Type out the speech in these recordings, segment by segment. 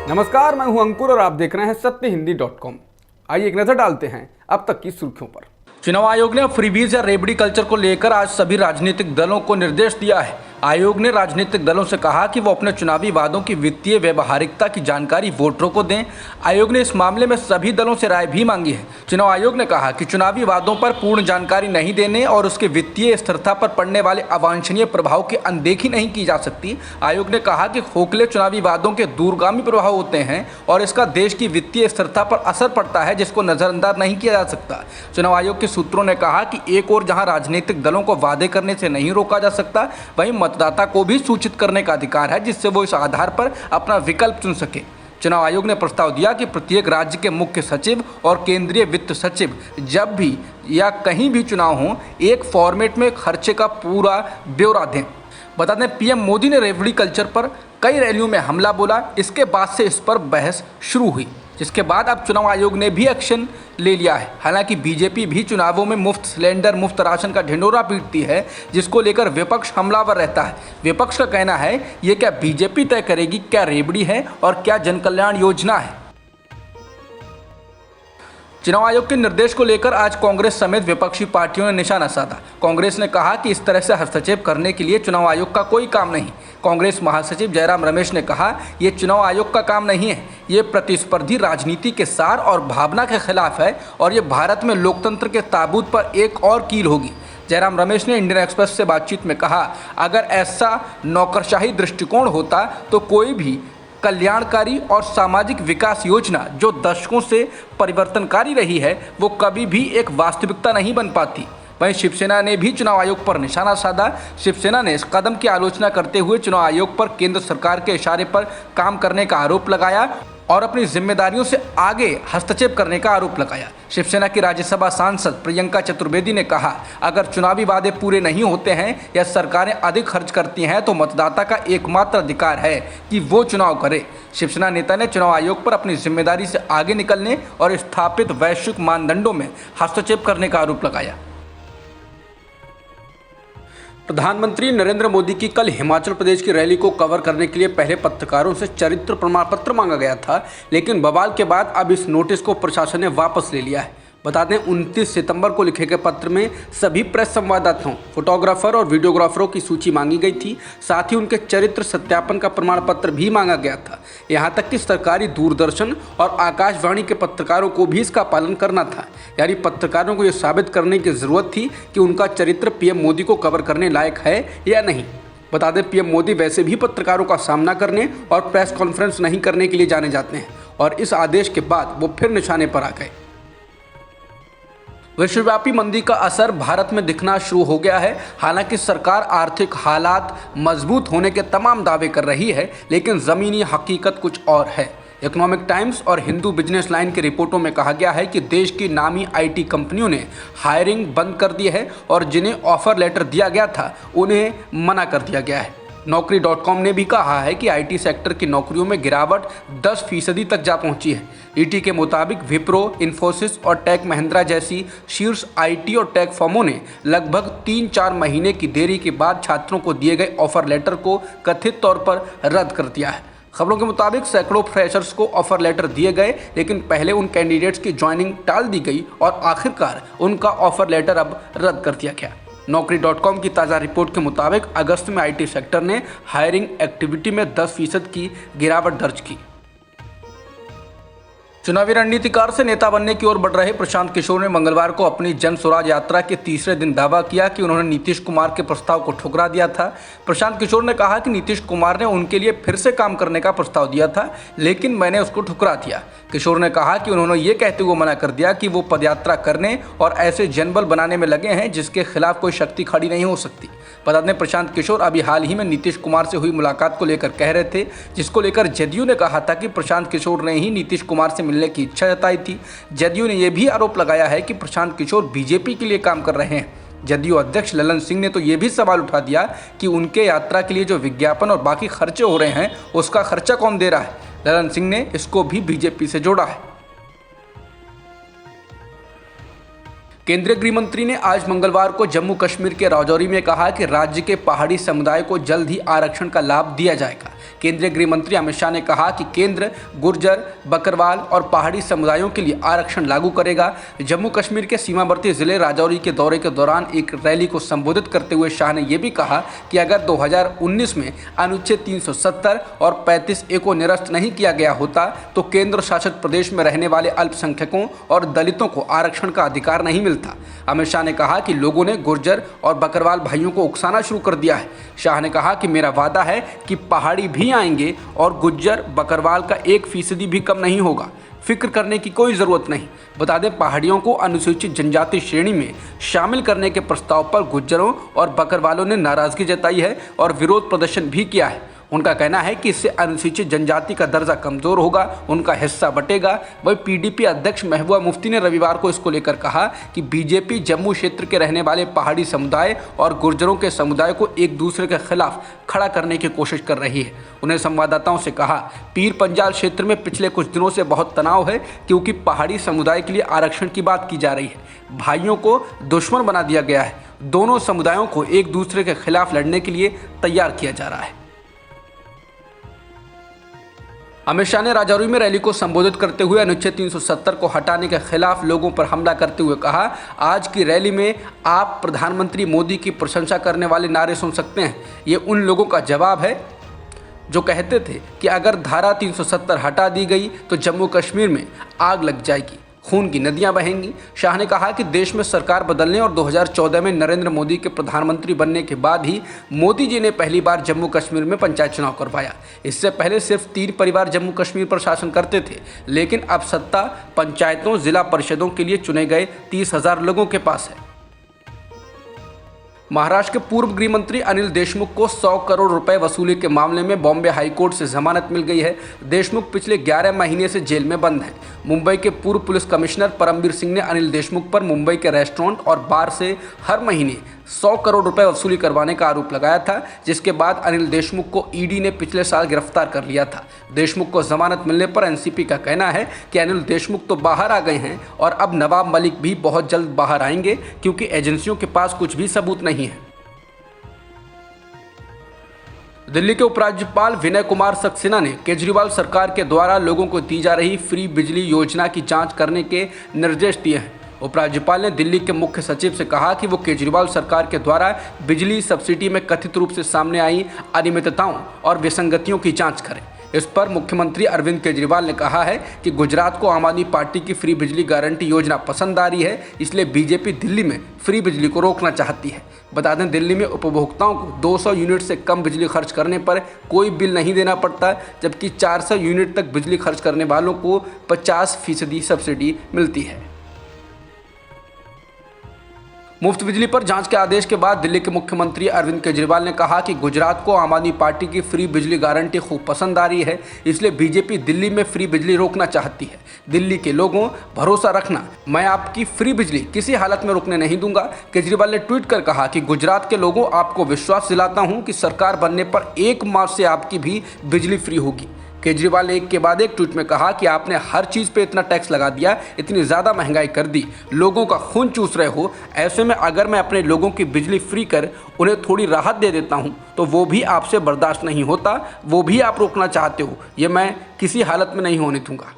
नमस्कार, मैं हूं अंकुर और आप देख रहे हैं सत्यहिंदी.com। आइए एक नजर डालते हैं अब तक की सुर्खियों पर। चुनाव आयोग ने फ्रीबीज या रेबड़ी कल्चर को लेकर आज सभी राजनीतिक दलों को निर्देश दिया है। आयोग ने राजनीतिक दलों से कहा कि वो अपने चुनावी वादों की वित्तीय व्यवहारिकता की जानकारी वोटरों को दें। आयोग ने इस मामले में सभी दलों से राय भी मांगी है। चुनाव आयोग ने कहा कि चुनावी वादों पर पूर्ण जानकारी नहीं देने और उसके वित्तीय स्थिरता पर पड़ने वाले अवांछनीय प्रभाव की अनदेखी नहीं की जा सकती। आयोग ने कहा कि खोखले चुनावी वादों के दूरगामी प्रभाव होते हैं और इसका देश की वित्तीय स्थिरता पर असर पड़ता है, जिसको नजरअंदाज नहीं किया जा सकता। चुनाव आयोग के सूत्रों ने कहा कि एक और जहां राजनीतिक दलों को वादे करने से नहीं रोका जा सकता, वहीं मतदाता को भी सूचित करने का अधिकार है, जिससे वो इस आधार पर अपना विकल्प चुन सके। चुनाव आयोग ने प्रस्ताव दिया कि प्रत्येक राज्य के मुख्य सचिव और केंद्रीय वित्त सचिव जब भी या कहीं भी चुनाव हो, एक फॉर्मेट में खर्चे का पूरा ब्यौरा दें। बता दें, पीएम मोदी ने रेवड़ी कल्चर पर कई रैलियों में हमला बोला। इसके बाद से इस पर बहस शुरू हुई, जिसके बाद अब चुनाव आयोग ने भी एक्शन ले लिया है। हालांकि बीजेपी भी चुनावों में मुफ्त सिलेंडर, मुफ्त राशन का ढिंढोरा पीटती है, जिसको लेकर विपक्ष हमलावर रहता है। विपक्ष का कहना है, ये क्या बीजेपी तय करेगी क्या रेवड़ी है और क्या जनकल्याण योजना है। चुनाव आयोग के निर्देश को लेकर आज कांग्रेस समेत विपक्षी पार्टियों ने निशाना साधा। कांग्रेस ने कहा कि इस तरह से हस्तक्षेप करने के लिए चुनाव आयोग का कोई काम नहीं। कांग्रेस महासचिव जयराम रमेश ने कहा, ये चुनाव आयोग का काम नहीं है, ये प्रतिस्पर्धी राजनीति के सार और भावना के खिलाफ है और ये भारत में लोकतंत्र के ताबूत पर एक और कील होगी। जयराम रमेश ने इंडियन एक्सप्रेस से बातचीत में कहा, अगर ऐसा नौकरशाही दृष्टिकोण होता तो कोई भी कल्याणकारी और सामाजिक विकास योजना जो दशकों से परिवर्तनकारी रही है, वो कभी भी एक वास्तविकता नहीं बन पाती। वहीं शिवसेना ने भी चुनाव आयोग पर निशाना साधा। शिवसेना ने इस कदम की आलोचना करते हुए चुनाव आयोग पर केंद्र सरकार के इशारे पर काम करने का आरोप लगाया और अपनी जिम्मेदारियों से आगे हस्तक्षेप करने का आरोप लगाया। शिवसेना की राज्यसभा सांसद प्रियंका चतुर्वेदी ने कहा, अगर चुनावी वादे पूरे नहीं होते हैं या सरकारें अधिक खर्च करती हैं तो मतदाता का एकमात्र अधिकार है कि वो चुनाव करे। शिवसेना नेता ने चुनाव आयोग पर अपनी जिम्मेदारी से आगे निकलने और स्थापित वैश्विक मानदंडों में हस्तक्षेप करने का आरोप लगाया। प्रधानमंत्री नरेंद्र मोदी की कल हिमाचल प्रदेश की रैली को कवर करने के लिए पहले पत्रकारों से चरित्र प्रमाण पत्र मांगा गया था, लेकिन बवाल के बाद अब इस नोटिस को प्रशासन ने वापस ले लिया है। बता दें, 29 सितंबर को लिखे गए पत्र में सभी प्रेस संवाददाताओं, फोटोग्राफर और वीडियोग्राफरों की सूची मांगी गई थी। साथ ही उनके चरित्र सत्यापन का प्रमाण पत्र भी मांगा गया था। यहाँ तक कि सरकारी दूरदर्शन और आकाशवाणी के पत्रकारों को भी इसका पालन करना था। यानी पत्रकारों को यह साबित करने की जरूरत थी कि उनका चरित्र पीएम मोदी को कवर करने लायक है या नहीं। बता दें, पीएम मोदी वैसे भी पत्रकारों का सामना करने और प्रेस कॉन्फ्रेंस नहीं करने के लिए जाने जाते हैं और इस आदेश के बाद वो फिर निशाने पर आ गए। विश्वव्यापी मंदी का असर भारत में दिखना शुरू हो गया है। हालांकि सरकार आर्थिक हालात मजबूत होने के तमाम दावे कर रही है, लेकिन ज़मीनी हकीकत कुछ और है। इकोनॉमिक टाइम्स और हिंदू बिजनेस लाइन की रिपोर्टों में कहा गया है कि देश की नामी आईटी कंपनियों ने हायरिंग बंद कर दी है और जिन्हें ऑफर लेटर दिया गया था उन्हें मना कर दिया गया है। नौकरी.com ने भी कहा है कि आईटी सेक्टर की नौकरियों में गिरावट 10% तक जा पहुंची है। ईटी के मुताबिक विप्रो, इन्फोसिस और टेक महिंद्रा जैसी शीर्ष आईटी और टेक फर्मों ने लगभग 3-4 महीने की देरी के बाद छात्रों को दिए गए ऑफर लेटर को कथित तौर पर रद्द कर दिया है। खबरों के मुताबिक सैकड़ों फ्रेशर्स को ऑफर लेटर दिए गए, लेकिन पहले उन कैंडिडेट्स की ज्वाइनिंग टाल दी गई और आखिरकार उनका ऑफर लेटर अब रद्द कर दिया गया। नौकरी.com की ताज़ा रिपोर्ट के मुताबिक अगस्त में आईटी सेक्टर ने हायरिंग एक्टिविटी में 10% की गिरावट दर्ज की। चुनावी रणनीतिकार से नेता बनने की ओर बढ़ रहे प्रशांत किशोर ने मंगलवार को अपनी जन स्वराज यात्रा के तीसरे दिन दावा किया कि उन्होंने नीतीश कुमार के प्रस्ताव को ठुकरा दिया था। प्रशांत किशोर ने कहा कि नीतीश कुमार ने उनके लिए फिर से काम करने का प्रस्ताव दिया था, लेकिन मैंने उसको ठुकरा दिया। किशोर ने कहा कि उन्होंने ये कहते हुए मना कर दिया कि वो पदयात्रा करने और ऐसे जनबल बनाने में लगे हैं जिसके खिलाफ कोई शक्ति खड़ी नहीं हो सकती। बता दें, प्रशांत किशोर अभी हाल ही में नीतीश कुमार से हुई मुलाकात को लेकर कह रहे थे, जिसको लेकर जदयू ने कहा था कि प्रशांत किशोर ने ही नीतीश कुमार से मिलने की इच्छा जताई थी। जदयू ने यह भी आरोप लगाया है कि प्रशांत किशोर बीजेपी के लिए काम कर रहे हैं। जदयू अध्यक्ष ललन सिंह ने तो ये भी सवाल उठा दिया कि उनके यात्रा के लिए जो विज्ञापन और बाकी खर्चे हो रहे हैं उसका खर्चा कौन दे रहा है। ललन सिंह ने इसको भी बीजेपी से जोड़ा है। केंद्रीय गृह मंत्री ने आज मंगलवार को जम्मू कश्मीर के राजौरी में कहा कि राज्य के पहाड़ी समुदाय को जल्द ही आरक्षण का लाभ दिया जाएगा। केंद्रीय गृह मंत्री अमित शाह ने कहा कि केंद्र गुर्जर, बकरवाल और पहाड़ी समुदायों के लिए आरक्षण लागू करेगा। जम्मू कश्मीर के सीमावर्ती जिले राजौरी के दौरे के दौरान एक रैली को संबोधित करते हुए शाह ने यह भी कहा कि अगर 2019 में अनुच्छेद 370 और 35A को निरस्त नहीं किया गया होता तो केंद्र शासित प्रदेश में रहने वाले अल्पसंख्यकों और दलितों को आरक्षण का अधिकार नहीं मिलता। अमित शाह ने कहा कि लोगों ने गुर्जर और बकरवाल भाइयों को उकसाना शुरू कर दिया है। शाह ने कहा कि मेरा वादा है कि पहाड़ी भी आएंगे और गुर्जर बकरवाल का 1% भी कम नहीं होगा। फिक्र करने की कोई ज़रूरत नहीं। बता दें, पहाड़ियों को अनुसूचित जनजाति श्रेणी में शामिल करने के प्रस्ताव पर गुर्जरों और बकरवालों ने नाराज़गी जताई है और विरोध प्रदर्शन भी किया है। उनका कहना है कि इससे अनुसूचित जनजाति का दर्जा कमज़ोर होगा, उनका हिस्सा बटेगा। वही पीडीपी अध्यक्ष महबूबा मुफ्ती ने रविवार को इसको लेकर कहा कि बीजेपी जम्मू क्षेत्र के रहने वाले पहाड़ी समुदाय और गुर्जरों के समुदाय को एक दूसरे के खिलाफ खड़ा करने की कोशिश कर रही है। उन्हें संवाददाताओं से कहा, पीर पंजाल क्षेत्र में पिछले कुछ दिनों से बहुत तनाव है क्योंकि पहाड़ी समुदाय के लिए आरक्षण की बात की जा रही है। भाइयों को दुश्मन बना दिया गया है। दोनों समुदायों को एक दूसरे के खिलाफ लड़ने के लिए तैयार किया जा रहा है। अमित शाह ने राजौरी में रैली को संबोधित करते हुए अनुच्छेद 370 को हटाने के खिलाफ लोगों पर हमला करते हुए कहा, आज की रैली में आप प्रधानमंत्री मोदी की प्रशंसा करने वाले नारे सुन सकते हैं। ये उन लोगों का जवाब है जो कहते थे कि अगर धारा 370 हटा दी गई तो जम्मू कश्मीर में आग लग जाएगी, खून की नदियां बहेंगी। शाह ने कहा कि देश में सरकार बदलने और 2014 में नरेंद्र मोदी के प्रधानमंत्री बनने के बाद ही मोदी जी ने पहली बार जम्मू कश्मीर में पंचायत चुनाव करवाया। इससे पहले सिर्फ 3 परिवार जम्मू कश्मीर पर शासन करते थे, लेकिन अब सत्ता पंचायतों, जिला परिषदों के लिए चुने गए 30,000 लोगों के पास है। महाराष्ट्र के पूर्व गृह मंत्री अनिल देशमुख को 100 करोड़ रुपए वसूली के मामले में बॉम्बे हाईकोर्ट से जमानत मिल गई है। देशमुख पिछले 11 महीने से जेल में बंद हैं। मुंबई के पूर्व पुलिस कमिश्नर परमबीर सिंह ने अनिल देशमुख पर मुंबई के रेस्टोरेंट और बार से हर महीने 100 करोड़ रुपए वसूली करवाने का आरोप लगाया था, जिसके बाद अनिल देशमुख को ईडी ने पिछले साल गिरफ्तार कर लिया था। देशमुख को जमानत मिलने पर एनसीपी का कहना है कि अनिल देशमुख तो बाहर आ गए हैं और अब नवाब मलिक भी बहुत जल्द बाहर आएंगे क्योंकि एजेंसियों के पास कुछ भी सबूत नहीं है। दिल्ली के उपराज्यपाल विनय कुमार सक्सेना ने केजरीवाल सरकार के द्वारा लोगों को दी जा रही फ्री बिजली योजना की जांच करने के निर्देश दिए हैं। उपराज्यपाल ने दिल्ली के मुख्य सचिव से कहा कि वो केजरीवाल सरकार के द्वारा बिजली सब्सिडी में कथित रूप से सामने आई अनियमितताओं और विसंगतियों की जांच करें। इस पर मुख्यमंत्री अरविंद केजरीवाल ने कहा है कि गुजरात को आम आदमी पार्टी की फ्री बिजली गारंटी योजना पसंद आ रही है, इसलिए बीजेपी दिल्ली में फ्री बिजली को रोकना चाहती है। बता दें, दिल्ली में उपभोक्ताओं को 200 यूनिट से कम बिजली खर्च करने पर कोई बिल नहीं देना पड़ता, जबकि 400 यूनिट तक बिजली खर्च करने वालों को 50% सब्सिडी मिलती है। मुफ्त बिजली पर जांच के आदेश के बाद दिल्ली के मुख्यमंत्री अरविंद केजरीवाल ने कहा कि गुजरात को आम आदमी पार्टी की फ्री बिजली गारंटी खूब पसंद आ रही है, इसलिए बीजेपी दिल्ली में फ्री बिजली रोकना चाहती है। दिल्ली के लोगों, भरोसा रखना, मैं आपकी फ्री बिजली किसी हालत में रुकने नहीं दूंगा। केजरीवाल ने ट्वीट कर कहा कि गुजरात के लोगों, आपको विश्वास दिलाता हूं कि सरकार बनने पर 1 मार्च से आपकी भी बिजली फ्री होगी। केजरीवाल ने एक के बाद एक ट्वीट में कहा कि आपने हर चीज़ पे इतना टैक्स लगा दिया, इतनी ज़्यादा महंगाई कर दी, लोगों का खून चूस रहे हो। ऐसे में अगर मैं अपने लोगों की बिजली फ्री कर उन्हें थोड़ी राहत दे देता हूं तो वो भी आपसे बर्दाश्त नहीं होता, वो भी आप रोकना चाहते हो, ये मैं किसी हालत में नहीं होने दूंगा।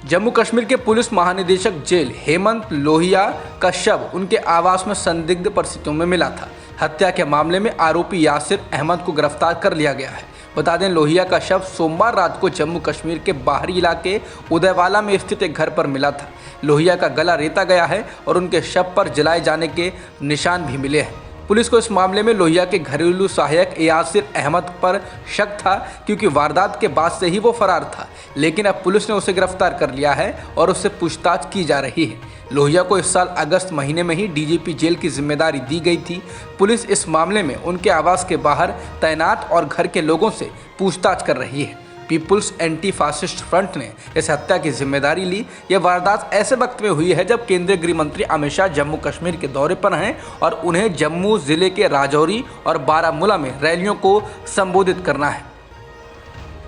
जम्मू कश्मीर के पुलिस महानिदेशक जेल हेमंत लोहिया का शव उनके आवास में संदिग्ध परिस्थितियों में मिला था। हत्या के मामले में आरोपी यासिर अहमद को गिरफ्तार कर लिया गया है। बता दें, लोहिया का शव सोमवार रात को जम्मू कश्मीर के बाहरी इलाके उदयवाला में स्थित एक घर पर मिला था। लोहिया का गला रेता गया है और उनके शव पर जलाए जाने के निशान भी मिले हैं। पुलिस को इस मामले में लोहिया के घरेलू सहायक यासिर अहमद पर शक था क्योंकि वारदात के बाद से ही वो फरार था, लेकिन अब पुलिस ने उसे गिरफ्तार कर लिया है और उससे पूछताछ की जा रही है। लोहिया को इस साल अगस्त महीने में ही डीजीपी जेल की जिम्मेदारी दी गई थी। पुलिस इस मामले में उनके आवास के बाहर तैनात और घर के लोगों से पूछताछ कर रही है। पीपुल्स एंटी फासिस्ट फ्रंट ने इस हत्या की जिम्मेदारी ली। यह वारदात ऐसे वक्त में हुई है जब केंद्रीय गृह मंत्री अमित शाह जम्मू कश्मीर के दौरे पर हैं और उन्हें जम्मू जिले के राजौरी और बारामूला में रैलियों को संबोधित करना है।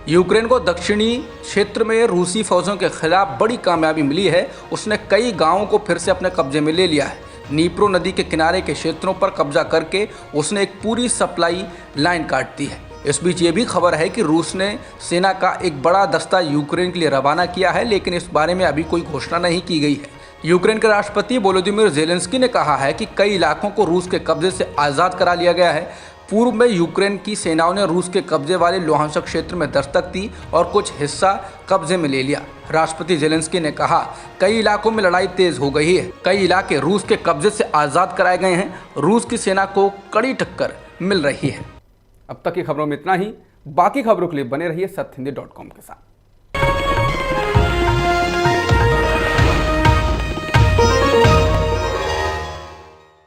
यूक्रेन को दक्षिणी क्षेत्र में रूसी फौजों के खिलाफ बड़ी कामयाबी मिली है। उसने कई गांवों को फिर से अपने कब्जे में ले लिया है। नीप्रो नदी के किनारे के क्षेत्रों पर कब्जा करके उसने एक पूरी सप्लाई लाइन काट दी है। इस बीच ये भी खबर है कि रूस ने सेना का एक बड़ा दस्ता यूक्रेन के लिए रवाना किया है, लेकिन इस बारे में अभी कोई घोषणा नहीं की गई है। यूक्रेन के राष्ट्रपति वोलोदिमीर ज़ेलेंस्की ने कहा है कि कई इलाकों को रूस के कब्जे से आज़ाद करा लिया गया है। पूर्व में यूक्रेन की सेनाओं ने रूस के कब्जे वाले लुहांस्क क्षेत्र में दस्तक दी और कुछ हिस्सा कब्जे में ले लिया। राष्ट्रपति ज़ेलेंस्की ने कहा, कई इलाकों में लड़ाई तेज हो गई है, कई इलाके रूस के कब्जे से आज़ाद कराए गए हैं, रूस की सेना को कड़ी टक्कर मिल रही है। अब तक की खबरों में इतना ही। बाकी खबरों के लिए बने रहिए सत्यहिंदी.com के साथ।